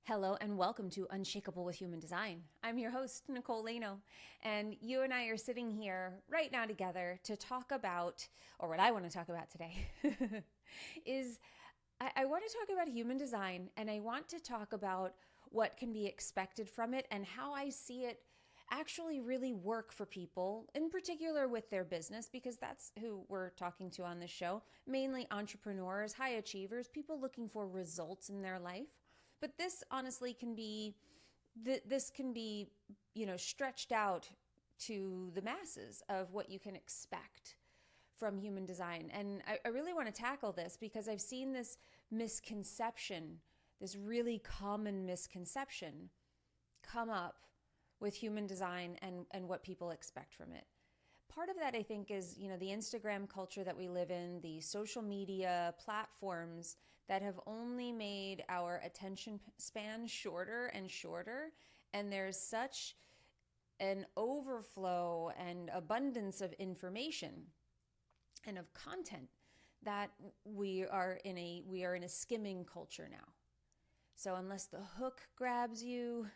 Hello and welcome to Unshakable with Human Design. I'm your host, Nicole Lano, and you and I are sitting here right now together to talk about, or what I want to talk about today, is I want to talk about human design, and I want to talk about what can be expected from it and how I see it actually really work for people, in particular with their business, because that's who we're talking to on this show, mainly entrepreneurs, high achievers, people looking for results in their life. But this honestly can be, stretched out to the masses of what you can expect from human design. And I really want to tackle this because I've seen this misconception, this really common misconception come up with human design and what people expect from it. Part of that, I think, is, the Instagram culture that we live in, the social media platforms that have only made our attention span shorter and shorter. And there's such an overflow and abundance of information and of content that we are in a skimming culture now. So unless the hook grabs you,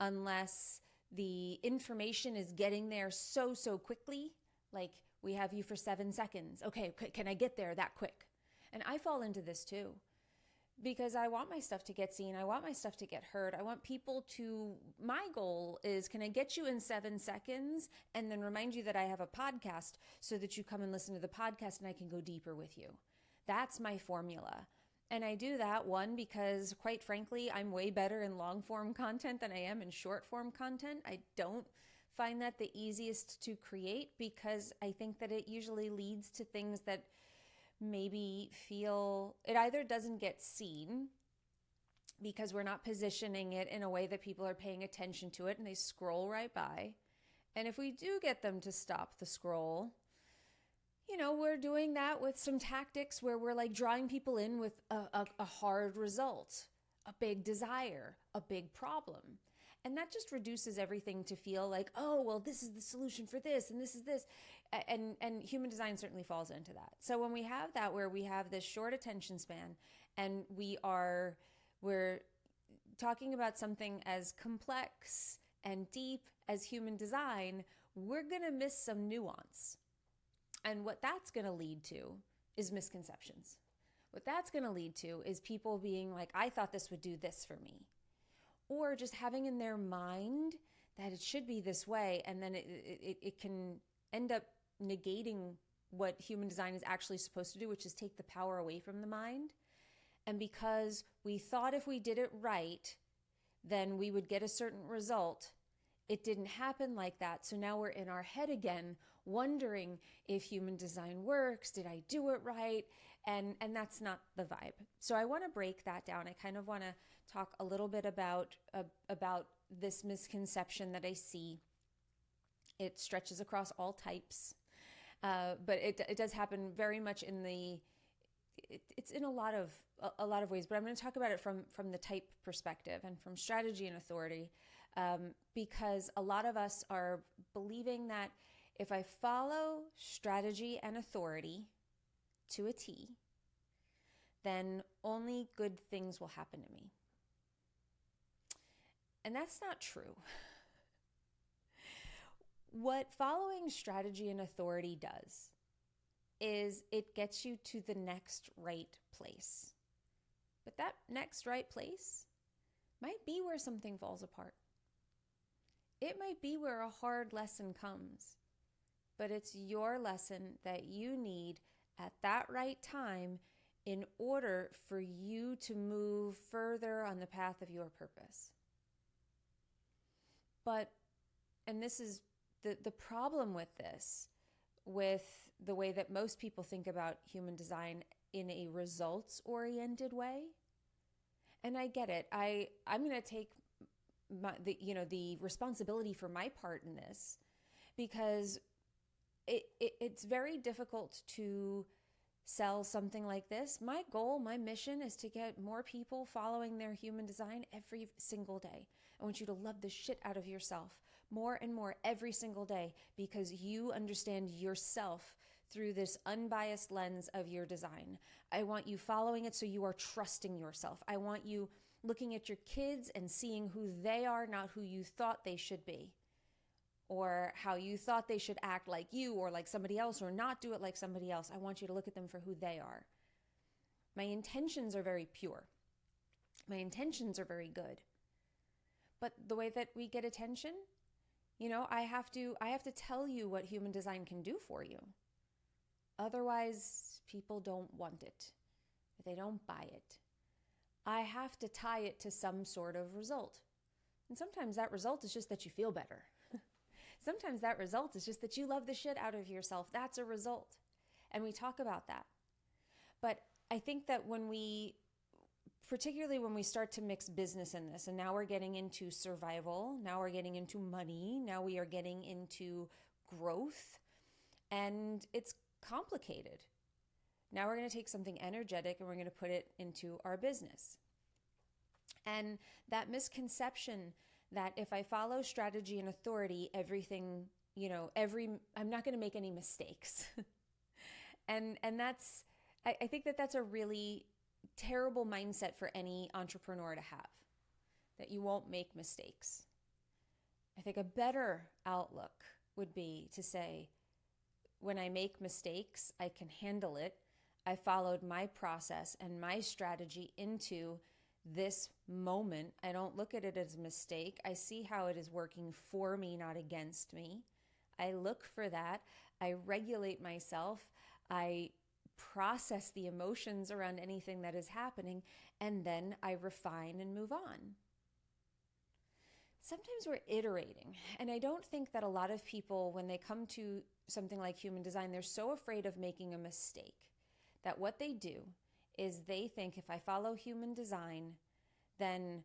unless the information is getting there so quickly, like we have you for 7 seconds. Okay, can I get there that quick? And I fall into this too, because I want my stuff to get seen. I want my stuff to get heard. I want people to, my goal is, can I get you in 7 seconds and then remind you that I have a podcast so that you come and listen to the podcast and I can go deeper with you. That's my formula. And I do that, one, because quite frankly, I'm way better in long form content than I am in short form content. I don't find that the easiest to create because I think that it usually leads to things that maybe it either doesn't get seen because we're not positioning it in a way that people are paying attention to it and they scroll right by. And if we do get them to stop the scroll, we're doing that with some tactics where we're like drawing people in with a hard result, a big desire, a big problem. And that just reduces everything to feel like, oh, well, this is the solution for this, and this is this. And human design certainly falls into that. So when we have that, where we have this short attention span and we're talking about something as complex and deep as human design, we're going to miss some nuance. And what that's going to lead to is misconceptions. What that's going to lead to is people being like, I thought this would do this for me. Or just having in their mind that it should be this way. And then it can end up negating what human design is actually supposed to do, which is take the power away from the mind. And because we thought if we did it right, then we would get a certain result, it didn't happen like that. So now we're in our head again, wondering if human design works. Did I do it right? And that's not the vibe. So I want to break that down. I kind of want to talk a little bit about this misconception that I see. It stretches across all types, but it does happen very much it's in a lot of ways, but I'm going to talk about it from the type perspective and from strategy and authority, because a lot of us are believing that if I follow strategy and authority to a T, then only good things will happen to me. And that's not true. What following strategy and authority does is it gets you to the next right place. But that next right place might be where something falls apart. It might be where a hard lesson comes, but it's your lesson that you need at that right time in order for you to move further on the path of your purpose. And this is the problem with this, with the way that most people think about human design in a results-oriented way. And I get it. I'm going to take the responsibility for my part in this, because it's very difficult to sell something like this. My goal, my mission is to get more people following their human design every single day. I want you to love the shit out of yourself more and more every single day, because you understand yourself through this unbiased lens of your design. I want you following it so you are trusting yourself. I want you looking at your kids and seeing who they are, not who you thought they should be, or how you thought they should act like you or like somebody else, or not do it like somebody else. I want you to look at them for who they are. My intentions are very pure. My intentions are very good. But the way that we get attention, I have to tell you what human design can do for you. Otherwise, people don't want it. They don't buy it. I have to tie it to some sort of result. And sometimes that result is just that you feel better. Sometimes that result is just that you love the shit out of yourself. That's a result. And we talk about that. But I think that particularly when we start to mix business in this, and now we're getting into survival, now we're getting into money, now we are getting into growth, and it's complicated. Now we're going to take something energetic and we're going to put it into our business. And that misconception that if I follow strategy and authority, everything, I'm not going to make any mistakes. and that's, I think that's a really terrible mindset for any entrepreneur to have, that you won't make mistakes. I think a better outlook would be to say, when I make mistakes, I can handle it. I followed my process and my strategy into this moment. I don't look at it as a mistake. I see how it is working for me, not against me. I look for that. I regulate myself. I process the emotions around anything that is happening, and then I refine and move on. Sometimes we're iterating, and I don't think that a lot of people, when they come to something like human design, they're so afraid of making a mistake that what they do is they think, if I follow human design, then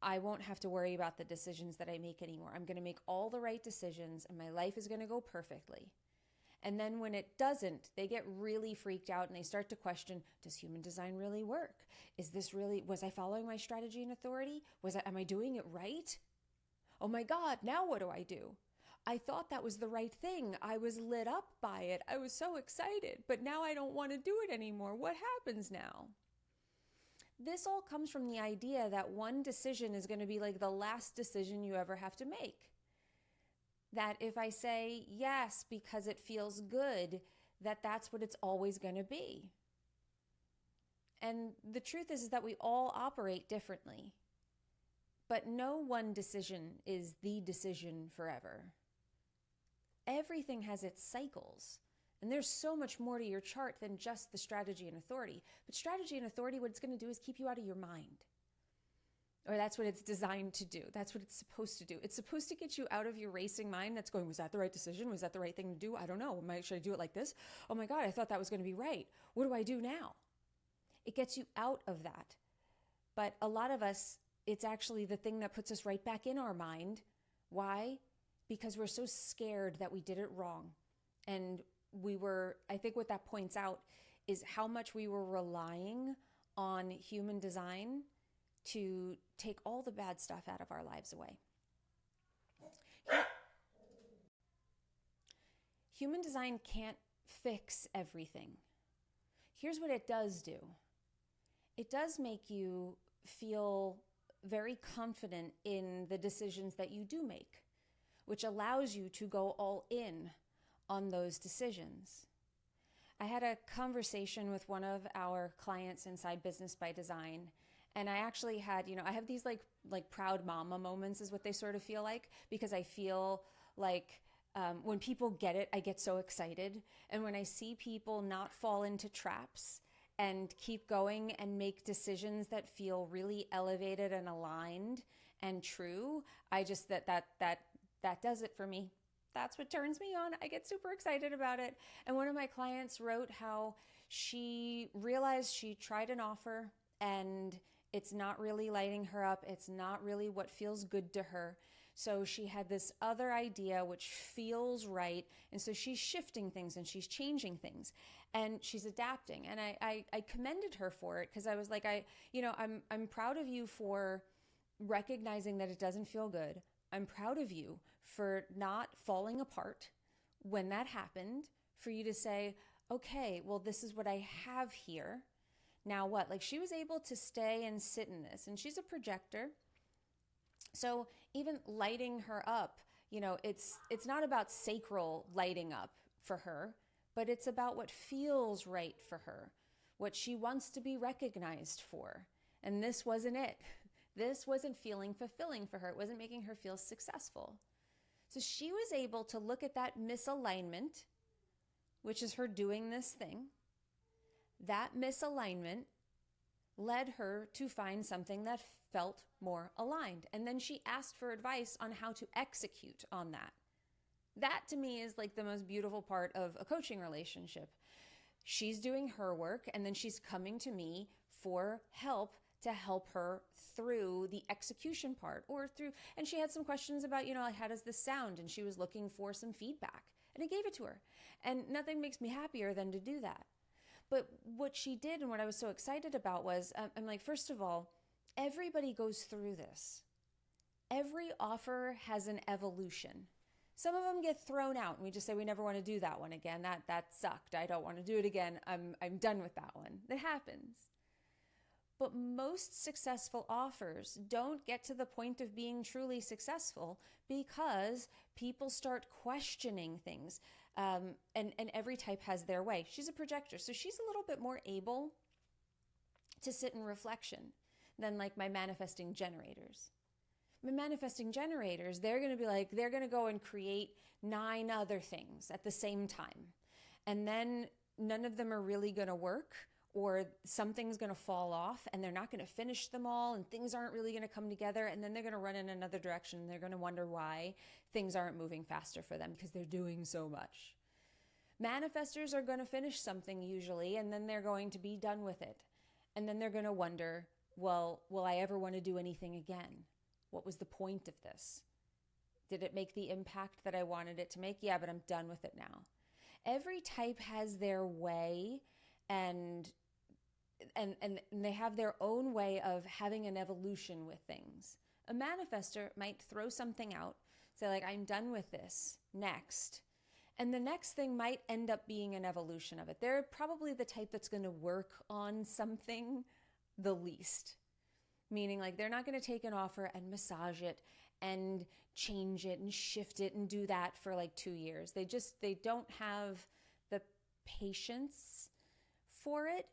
I won't have to worry about the decisions that I make anymore. I'm going to make all the right decisions and my life is going to go perfectly. And then when it doesn't, they get really freaked out and they start to question, does human design really work? Was I following my strategy and authority? Am I doing it right? Oh my God, now what do I do? I thought that was the right thing. I was lit up by it. I was so excited, but now I don't want to do it anymore. What happens now? This all comes from the idea that one decision is going to be like the last decision you ever have to make. That if I say yes because it feels good, that's what it's always going to be. And the truth is that we all operate differently. But no one decision is the decision forever. Everything has its cycles. And there's so much more to your chart than just the strategy and authority. But strategy and authority, what it's going to do is keep you out of your mind. Or that's what it's designed to do. That's what it's supposed to do. It's supposed to get you out of your racing mind that's going, was that the right decision? Was that the right thing to do? I don't know. Should I do it like this? Oh my God, I thought that was going to be right. What do I do now? It gets you out of that. But a lot of us, it's actually the thing that puts us right back in our mind. Why? Because we're so scared that we did it wrong. And I think what that points out is how much we were relying on human design to take all the bad stuff out of our lives away. Human design can't fix everything. Here's what it does do. It does make you feel very confident in the decisions that you do make, which allows you to go all in on those decisions. I had a conversation with one of our clients inside Business by Design, and I actually had, I have these like proud mama moments is what they sort of feel like, because I feel like when people get it, I get so excited. And when I see people not fall into traps and keep going and make decisions that feel really elevated and aligned and true, I just, that does it for me. That's what turns me on. I get super excited about it. And one of my clients wrote how she realized she tried an offer and it's not really lighting her up. It's not really what feels good to her. So she had this other idea which feels right. And so she's shifting things and she's changing things and she's adapting. And I commended her for it, because I was like, I'm proud of you for recognizing that it doesn't feel good. I'm proud of you for not falling apart when that happened, for you to say, okay, well, this is what I have here. Now what? Like, she was able to stay and sit in this, and she's a projector. So even lighting her up, it's not about sacral lighting up for her, but it's about what feels right for her, what she wants to be recognized for. And this wasn't it. This wasn't feeling fulfilling for her. It wasn't making her feel successful. So she was able to look at that misalignment, which is her doing this thing. That misalignment led her to find something that felt more aligned. And then she asked for advice on how to execute on that. That to me is like the most beautiful part of a coaching relationship. She's doing her work, and then she's coming to me for help to help her through the execution part, and she had some questions about, like, how does this sound? And she was looking for some feedback, and I gave it to her. And nothing makes me happier than to do that. But what she did, and what I was so excited about, was, I'm like, first of all, everybody goes through this. Every offer has an evolution. Some of them get thrown out, and we just say, we never want to do that one again. That sucked. I don't want to do it again. I'm done with that one. That happens. But most successful offers don't get to the point of being truly successful because people start questioning things. And every type has their way. She's a projector, so she's a little bit more able to sit in reflection than like my manifesting generators. My manifesting generators, they're going to be like, they're going to go and create 9 other things at the same time. And then none of them are really going to work, or something's going to fall off and they're not going to finish them all, and things aren't really going to come together, and then they're going to run in another direction, and they're going to wonder why things aren't moving faster for them because they're doing so much. Manifestors are going to finish something usually, and then they're going to be done with it. And then they're going to wonder, well, will I ever want to do anything again? What was the point of this? Did it make the impact that I wanted it to make? Yeah, but I'm done with it now. Every type has their way, and they have their own way of having an evolution with things. A manifestor might throw something out, say like, I'm done with this, next. And the next thing might end up being an evolution of it. They're probably the type that's going to work on something the least. Meaning like, they're not going to take an offer and massage it and change it and shift it and do that for like 2 years. They don't have the patience for it,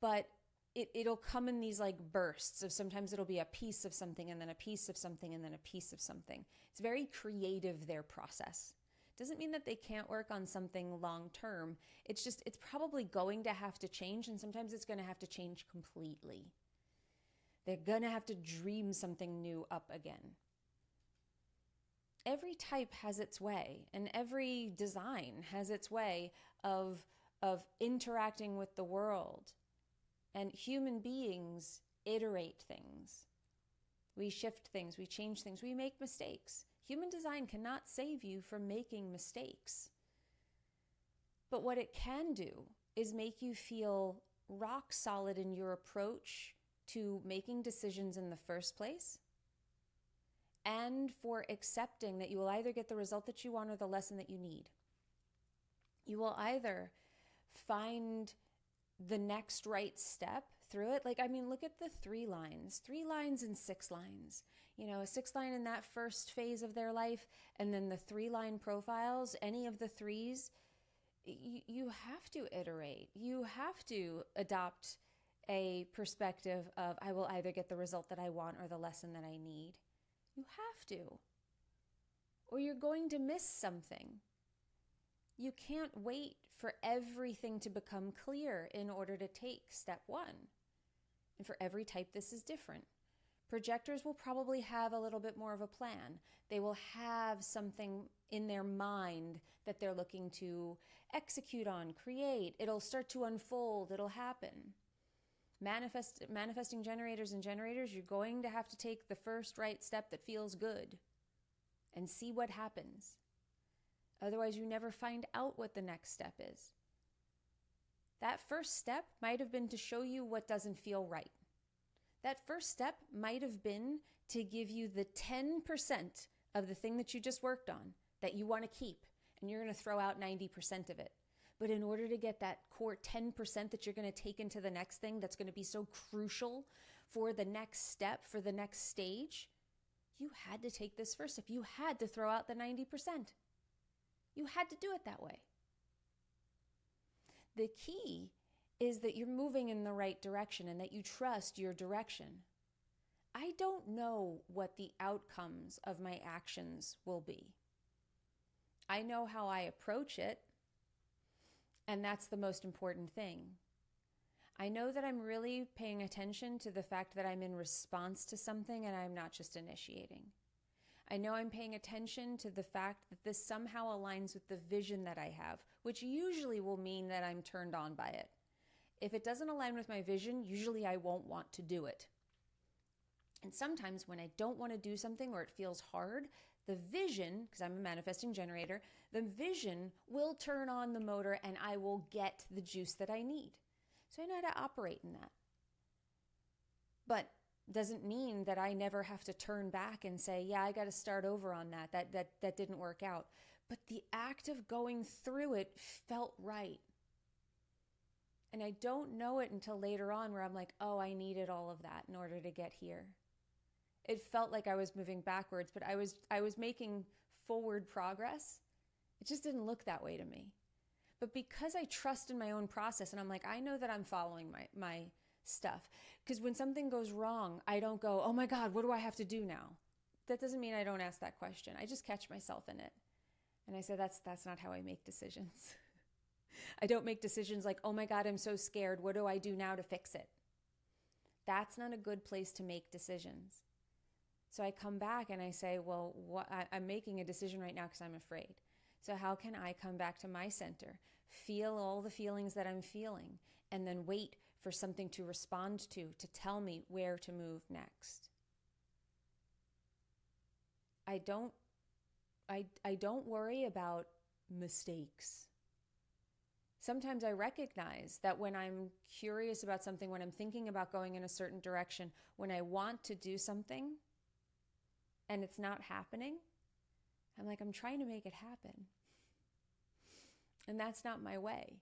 but it'll come in these like bursts of, sometimes it'll be a piece of something and then a piece of something and then a piece of something. It's very creative, their process. Doesn't mean that they can't work on something long term. It's just, it's probably going to have to change, and sometimes it's going to have to change completely. They're going to have to dream something new up again. Every type has its way, and every design has its way of interacting with the world. And human beings iterate things. We shift things, we change things, we make mistakes. Human design cannot save you from making mistakes. But what it can do is make you feel rock solid in your approach to making decisions in the first place, and for accepting that you will either get the result that you want or the lesson that you need. You will either find the next right step through it. Like, I mean, look at the 3 lines and 6 lines. A 6 line in that first phase of their life, and then the 3 line profiles, any of the 3s, you have to iterate. You have to adopt a perspective of, I will either get the result that I want or the lesson that I need. You have to, or you're going to miss something. You can't wait for everything to become clear in order to take step 1. And for every type, this is different. Projectors will probably have a little bit more of a plan. They will have something in their mind that they're looking to execute on, create. It'll start to unfold. It'll happen. Manifesting generators, you're going to have to take the first right step that feels good and see what happens. Otherwise, you never find out what the next step is. That first step might have been to show you what doesn't feel right. That first step might have been to give you the 10% of the thing that you just worked on that you want to keep, and you're going to throw out 90% of it. But in order to get that core 10% that you're going to take into the next thing that's going to be so crucial for the next step, for the next stage, you had to take this first step. You had to throw out the 90%. You had to do it that way. The key is that you're moving in the right direction and that you trust your direction. I don't know what the outcomes of my actions will be. I know how I approach it, and that's the most important thing. I know that I'm really paying attention to the fact that I'm in response to something and I'm not just initiating. I know I'm paying attention to the fact that this somehow aligns with the vision that I have, which usually will mean that I'm turned on by it. If it doesn't align with my vision, usually I won't want to do it. And sometimes when I don't want to do something or it feels hard, the vision, because I'm a manifesting generator, the vision will turn on the motor and I will get the juice that I need. So I know how to operate in that. But doesn't mean that I never have to turn back and say, yeah, I got to start over on that. That didn't work out. But the act of going through it felt right. And I don't know it until later on where I'm like, oh, I needed all of that in order to get here. It felt like I was moving backwards, but I was making forward progress. It just didn't look that way to me. But because I trust in my own process and I'm like, I know that I'm following my stuff. Because when something goes wrong, I don't go, oh my God, what do I have to do now? That doesn't mean I don't ask that question. I just catch myself in it. And I say, that's not how I make decisions. I don't make decisions like, oh my God, I'm so scared. What do I do now to fix it? That's not a good place to make decisions. So I come back and I say, well, I'm making a decision right now because I'm afraid. So how can I come back to my center, feel all the feelings that I'm feeling, and then wait for something to respond to tell me where to move next? I don't worry about mistakes. Sometimes I recognize that when I'm curious about something, when I'm thinking about going in a certain direction, when I want to do something and it's not happening, I'm like, I'm trying to make it happen. And that's not my way.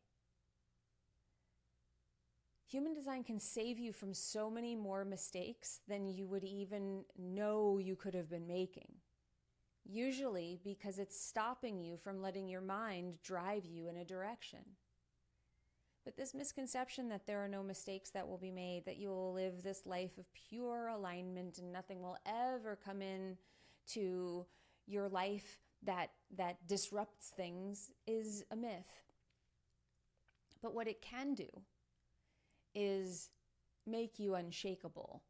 Human design can save you from so many more mistakes than you would even know you could have been making. Usually because it's stopping you from letting your mind drive you in a direction. But this misconception that there are no mistakes that will be made, that you will live this life of pure alignment and nothing will ever come in to your life that disrupts things, is a myth. But what it can do is make you unshakable.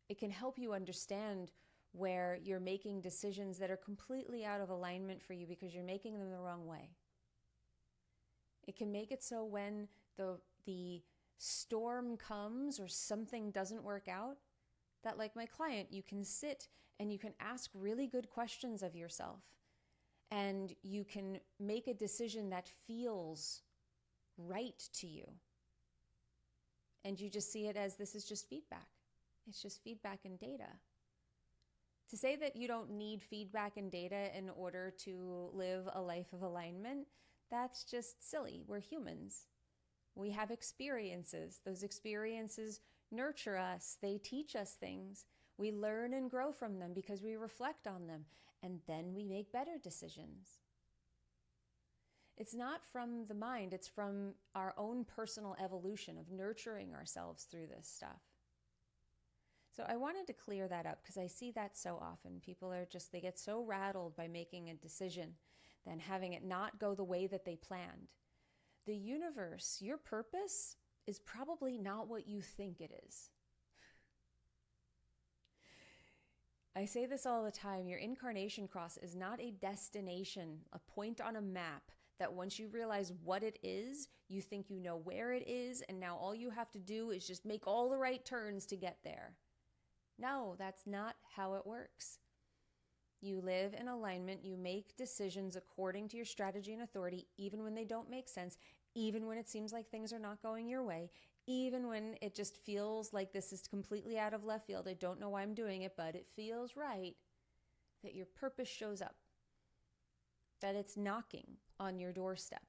It can help you understand where you're making decisions that are completely out of alignment for you because you're making them the wrong way. It can make it so when the storm comes or something doesn't work out, that like my client, you can sit and you can ask really good questions of yourself and you can make a decision that feels right to you. And you just see it as this is just feedback. It's just feedback and data. To say that you don't need feedback and data in order to live a life of alignment, that's just silly. We're humans. We have experiences. Those experiences nurture us. They teach us things. We learn and grow from them because we reflect on them, and then we make better decisions. It's not from the mind, it's from our own personal evolution of nurturing ourselves through this stuff. So I wanted to clear that up because I see that so often. People they get so rattled by making a decision, then having it not go the way that they planned. The universe, your purpose, is probably not what you think it is. I say this all the time. Your incarnation cross is not a destination, a point on a map that once you realize what it is, you think you know where it is, and now all you have to do is just make all the right turns to get there. No, that's not how it works. You live in alignment. You make decisions according to your strategy and authority, even when they don't make sense, even when it seems like things are not going your way, even when it just feels like this is completely out of left field. I don't know why I'm doing it, but it feels right. That your purpose shows up. That it's knocking on your doorstep.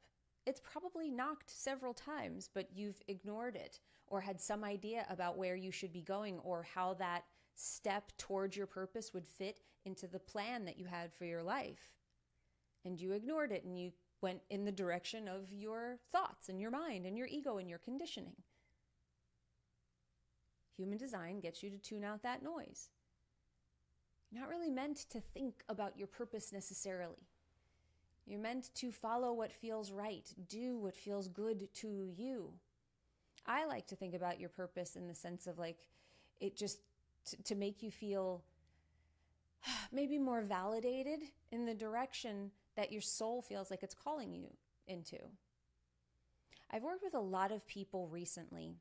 it's probably knocked several times, but you've ignored it or had some idea about where you should be going or how that step towards your purpose would fit into the plan that you had for your life. And you ignored it and you went in the direction of your thoughts and your mind and your ego and your conditioning. Human design gets you to tune out that noise. You're not really meant to think about your purpose necessarily. You're meant to follow what feels right, do what feels good to you. I like to think about your purpose in the sense of like, it just to make you feel maybe more validated in the direction that your soul feels like it's calling you into. I've worked with a lot of people recently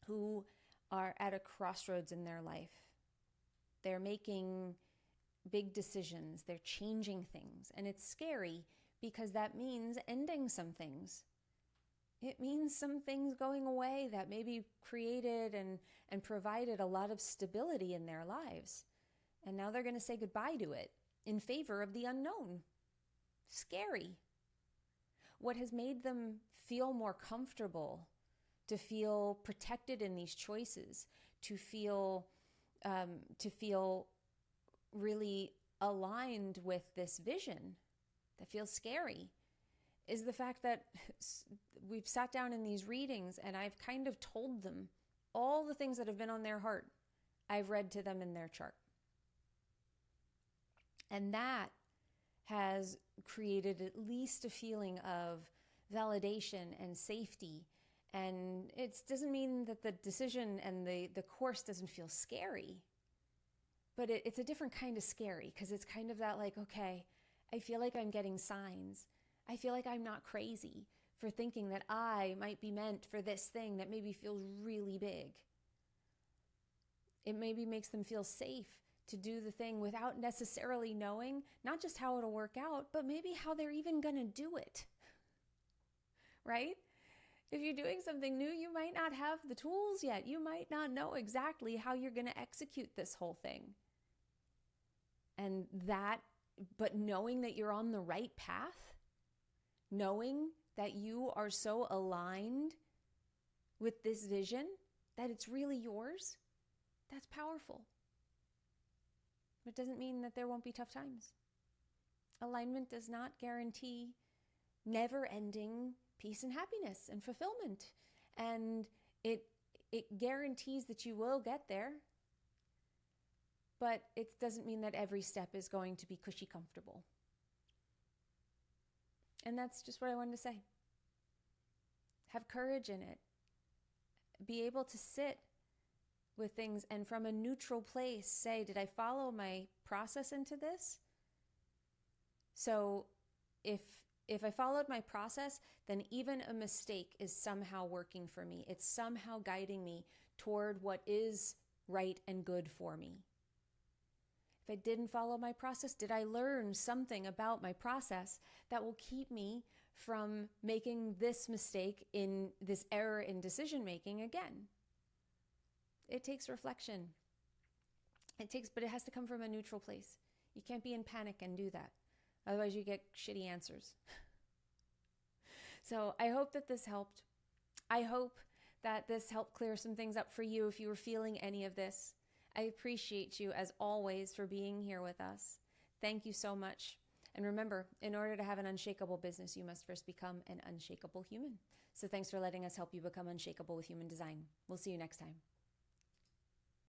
who are at a crossroads in their life. They're making big decisions, they're changing things, and it's scary because that means ending some things. It means some things going away that maybe created and provided a lot of stability in their lives. And now they're going to say goodbye to it in favor of the unknown. Scary. What has made them feel more comfortable, to feel protected in these choices, to feel really aligned with this vision that feels scary, is the fact that we've sat down in these readings and I've kind of told them all the things that have been on their heart. I've read to them in their chart. And that has created at least a feeling of validation and safety. And it doesn't mean that the decision and the course doesn't feel scary, but it's a different kind of scary, because it's kind of that like, okay, I feel like I'm getting signs. I feel like I'm not crazy for thinking that I might be meant for this thing that maybe feels really big. It maybe makes them feel safe to do the thing without necessarily knowing not just how it'll work out, but maybe how they're even going to do it. Right? If you're doing something new, you might not have the tools yet. You might not know exactly how you're going to execute this whole thing. And but knowing that you're on the right path, knowing that you are so aligned with this vision, that it's really yours, that's powerful. But it doesn't mean that there won't be tough times. Alignment does not guarantee never-ending peace and happiness and fulfillment. And it guarantees that you will get there. But it doesn't mean that every step is going to be cushy comfortable. And that's just what I wanted to say. Have courage in it. Be able to sit with things and from a neutral place say, did I follow my process into this? So if I followed my process, then even a mistake is somehow working for me. It's somehow guiding me toward what is right and good for me. If I didn't follow my process, did I learn something about my process that will keep me from making this mistake, in this error in decision making again? It takes reflection. But it has to come from a neutral place. You can't be in panic and do that. Otherwise you get shitty answers. So I hope that this helped. I hope that this helped clear some things up for you if you were feeling any of this. I appreciate you as always for being here with us. Thank you so much. And remember, in order to have an unshakable business, you must first become an unshakable human. So thanks for letting us help you become unshakable with human design. We'll see you next time.